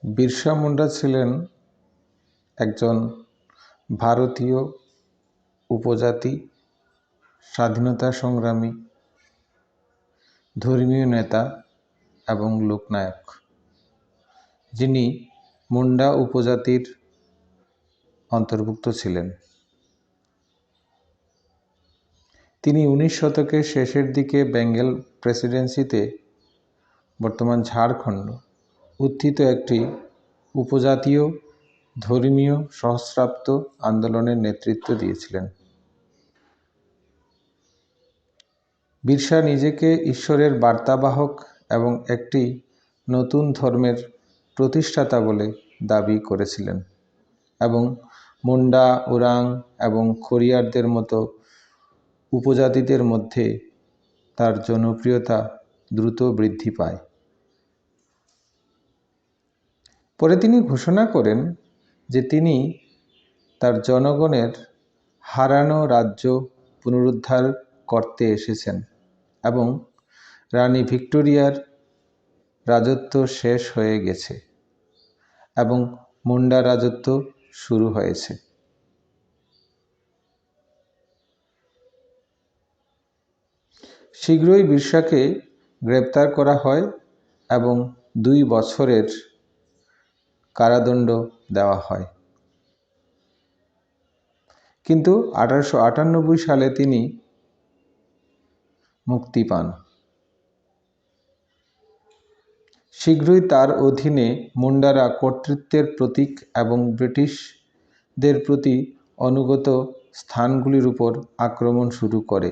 বিরসা মুন্ডা ছিলেন একজন ভারতীয় উপজাতি স্বাধীনতা সংগ্রামী, ধর্মীয় নেতা এবং লোকনায়ক, যিনি মুন্ডা উপজাতির অন্তর্ভুক্ত ছিলেন। তিনি 19 শতকের শেষের দিকে বেঙ্গল প্রেসিডেন্সিতে, বর্তমান ঝাড়খণ্ড, উত্থিত একটি উপজাতীয় ধর্মীয় সহস্রাব্দ আন্দোলনের নেতৃত্ব দিয়েছিলেন। বিরসা নিজেকে ঈশ্বরের বার্তাবাহক এবং একটি নতুন ধর্মের প্রতিষ্ঠাতা বলে দাবি করেছিলেন এবং মুন্ডা, ওরাং এবং খরিয়ারদের মতো উপজাতিদের মধ্যে তার জনপ্রিয়তা দ্রুত বৃদ্ধি পায়। পরে তিনি ঘোষণা করেন যে তিনি তার জনগণের হারানো রাজ্য পুনরুদ্ধার করতে এসেছেন এবং রানী ভিক্টোরিয়ার রাজত্ব শেষ হয়ে গেছে এবং মুন্ডা রাজত্ব শুরু হয়েছে। শীঘ্রই বিরসাকে গ্রেপ্তার করা হয় এবং 2 বছরের কারাদণ্ড দেওয়া হয়, কিন্তু 1898 সালে তিনি মুক্তি পান। শীঘ্রই তার অধীনে মুন্ডারা কর্তৃত্বের প্রতীক এবং ব্রিটিশদের প্রতি অনুগত স্থানগুলির উপর আক্রমণ শুরু করে।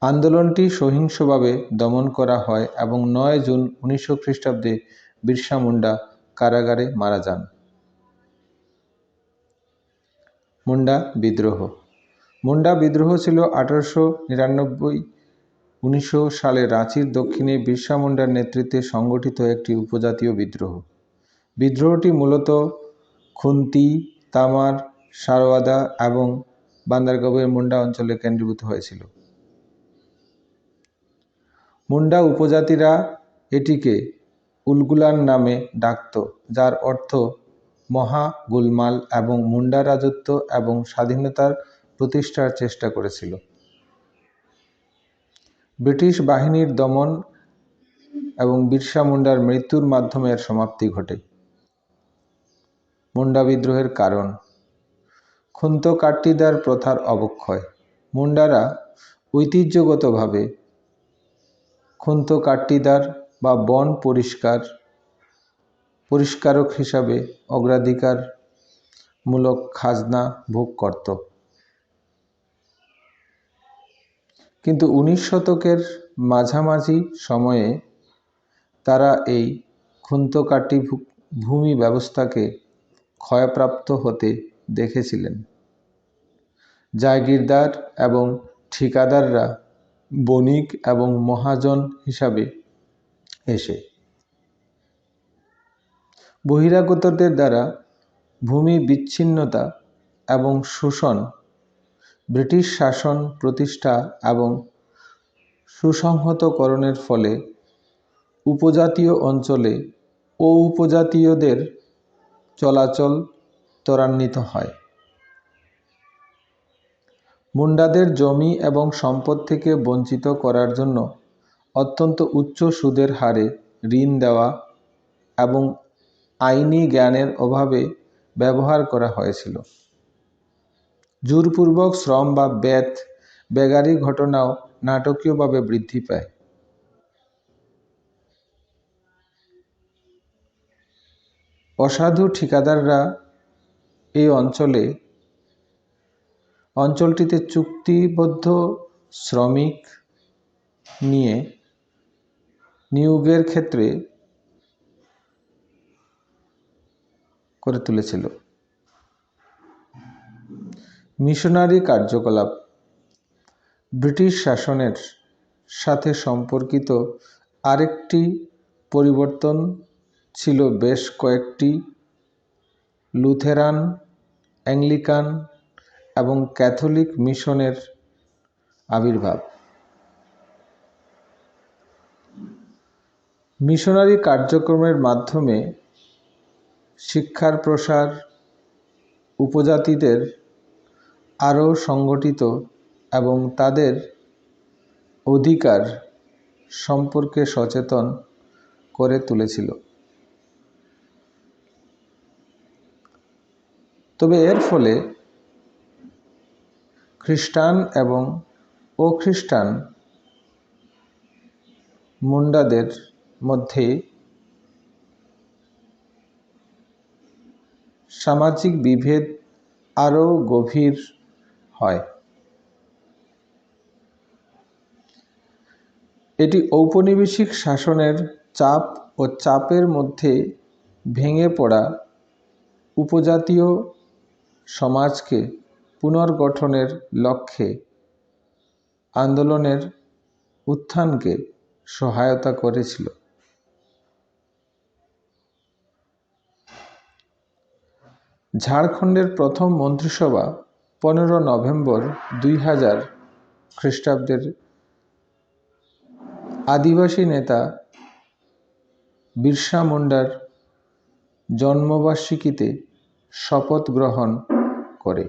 আন্দোলনটি সহিংসভাবে দমন করা হয় এবং 9 জুন 1900 খ্রিস্টাব্দে বিরসা মুন্ডা কারাগারে মারা যান। মুন্ডা বিদ্রোহ। মুন্ডা বিদ্রোহ ছিল 1899-1900 সালে রাঁচির দক্ষিণে বিরসা মুন্ডার নেতৃত্বে সংগঠিত একটি উপজাতীয় বিদ্রোহ। বিদ্রোহটি মূলত খুন্তি, তামার, সারওয়াদা এবং বান্দারগাঁওয়ের মুন্ডা অঞ্চলে কেন্দ্রীভূত হয়েছিল। মুন্ডা উপজাতিরা এটিকে উলগুলান নামে ডাকত, যার অর্থ মহা গোলমাল, এবং মুন্ডা রাজত্ব এবং স্বাধীনতার প্রতিষ্ঠার চেষ্টা করেছিল। ব্রিটিশ বাহিনীর দমন এবং বিরসা মুন্ডার মৃত্যুর মাধ্যমে এর সমাপ্তি ঘটে। মুন্ডা বিদ্রোহের কারণ: খুন্ত-কাট্টিদার প্রথার অবক্ষয়। মুন্ডারা ঐতিহ্যগতভাবে খুন্ত-কাট্টিদার বা বন পরিষ্কারক হিসাবে অগ্রাধিকারমূলক খাজনা ভোগ করত, কিন্তু 19 শতকের মাঝামাঝি সময়ে তারা এই খুন্ত-কাটি ভূমি ব্যবস্থাকে ক্ষয়প্রাপ্ত হতে দেখেছিলেন। জায়গিরদার এবং ঠিকাদাররা বণিক এবং মহাজন হিসাবে এসে বহিরাগতদের দ্বারা ভূমি বিচ্ছিন্নতা এবং শোষণ, ব্রিটিশ শাসন প্রতিষ্ঠা এবং সুসংহতকরণের ফলে উপজাতীয় অঞ্চলে উপজাতীয়দের চলাচল ত্বরান্বিত হয়। মুন্ডাদের জমি এবং সম্পদ থেকে বঞ্চিত করার জন্য অত্যন্ত উচ্চ সুদের হারে ঋণ দেওয়া এবং আইনি জ্ঞানের অভাবে ব্যবহার করা হয়েছিল। জোরপূর্বক শ্রম বা বেগারি ঘটনাও নাটকীয়ভাবে বৃদ্ধি পায়। অসাধু ঠিকাদাররা এই অঞ্চলটিতে চুক্তিবদ্ধ শ্রমিক নিয়োগের ক্ষেত্রে করে তুলেছিল। মিশনারি কার্যকলাপ। ব্রিটিশ শাসনের সাথে সম্পর্কিত আরেকটি পরিবর্তন ছিল বেশ কয়েকটি লুথেরান, অ্যাংলিকান এবং ক্যাথলিক মিশনের আবির্ভাব। মিশনারি কার্যক্রমের মাধ্যমে শিক্ষার প্রসার, উপজাতিদের আরও সংগঠিত এবং তাদের অধিকার সম্পর্কে সচেতন করে তুলেছিল। তবে এর ফলে খ্রিস্টান এবং অখ্রিস্টান মুন্ডাদের মধ্যে সামাজিক বিভেদ আরও গভীর হয়। এটি ঔপনিবেশিক শাসনের চাপ ও চাপের মধ্যে ভেঙে পড়া উপজাতীয় সমাজকে পুনর্গঠনের লক্ষ্যে আন্দোলনের উত্থানকে সহায়তা করেছিল। ঝাড়খণ্ডের প্রথম মন্ত্রিসভা 15 নভেম্বর 2000 খ্রিস্টাব্দের আদিবাসী নেতা বিরসা মুন্ডার জন্মবার্ষিকীতে শপথ গ্রহণ করে।